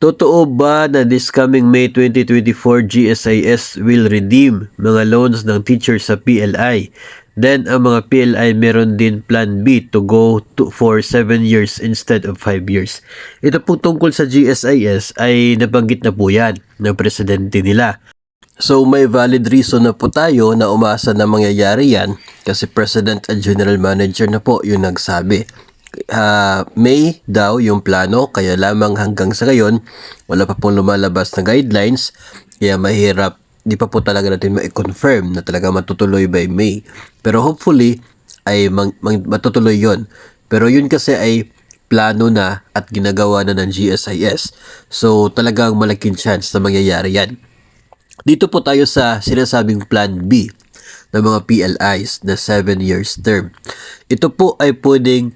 Totoo ba na this coming May 2024 GSIS will redeem mga loans ng teachers sa PLI? Then ang mga PLI meron din plan B to go for 7 years instead of 5 years. Ito po tungkol sa GSIS ay nabanggit na po yan ng presidente nila. So may valid reason na po tayo na umasa na mangyayari yan kasi President at General Manager na po yung nagsabi. May daw yung plano, kaya lamang hanggang sa ngayon wala pa pong lumalabas na guidelines, kaya mahirap, di pa po talaga natin ma-confirm na talaga matutuloy by May, pero hopefully ay matutuloy yon. Pero yun kasi ay plano na at ginagawa na ng GSIS, so talagang malaking chance na mangyayari yan. Dito po tayo sa sinasabing plan B ng mga PLIs na 7 years term. Ito po ay pwedeng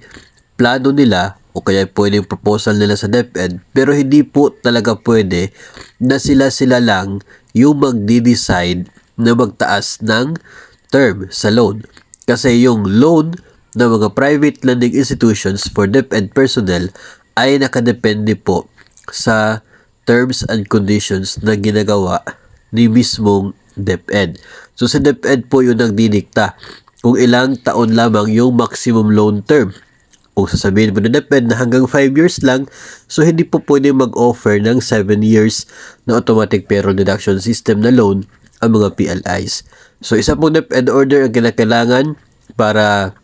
plano nila o kaya pwedeng proposal nila sa DepEd, pero hindi po talaga pwede na sila lang yung magdi-decide na magtaas ng term sa loan. Kasi yung loan ng mga private lending institutions for DepEd personnel ay nakadepende po sa terms and conditions na ginagawa ni mismong DepEd. So sa DepEd po yung nagdidikta kung ilang taon lamang yung maximum loan term. Kung sasabihin mo na DepEd na hanggang 5 years lang, so hindi po pwede mag-offer ng 7 years na automatic payroll deduction system na loan ang mga PLIs. So isa pong DepEd order ang kinakailangan para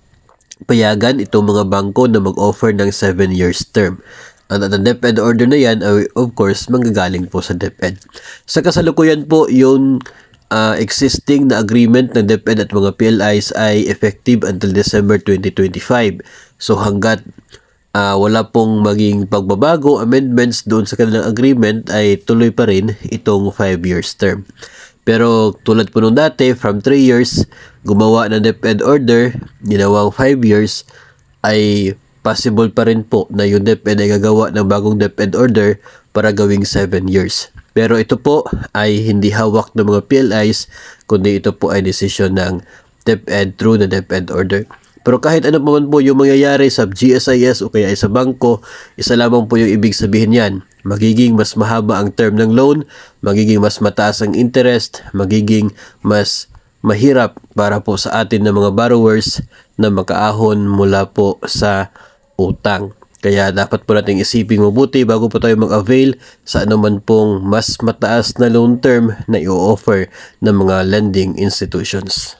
payagan itong mga bangko na mag-offer ng 7 years term. Ang DepEd order na yan ay of course manggagaling po sa DepEd. Sa kasalukuyan po yung existing na agreement ng DepEd at mga PLIs ay effective until December 2025. So hanggat wala pong maging pagbabago, amendments doon sa kanilang agreement ay tuloy pa rin itong 5 years term. Pero tulad po nung dati, from 3 years, gumawa ng DepEd order, ginawang 5 years, ay possible pa rin po na yung DepEd ay gagawa ng bagong DepEd order para gawing 7 years. Pero ito po ay hindi hawak ng mga PLIs, kundi ito po ay desisyon ng DepEd through the DepEd order. Pero kahit ano pa man po yung mangyayari sa GSIS o kaya ay sa bangko, isa lamang po yung ibig sabihin yan. Magiging mas mahaba ang term ng loan, magiging mas mataas ang interest, magiging mas mahirap para po sa atin ng mga borrowers na makaahon mula po sa utang. Kaya dapat po nating isiping mabuti bago po tayo mag-avail sa anuman pong mas mataas na loan term na i-offer ng mga lending institutions.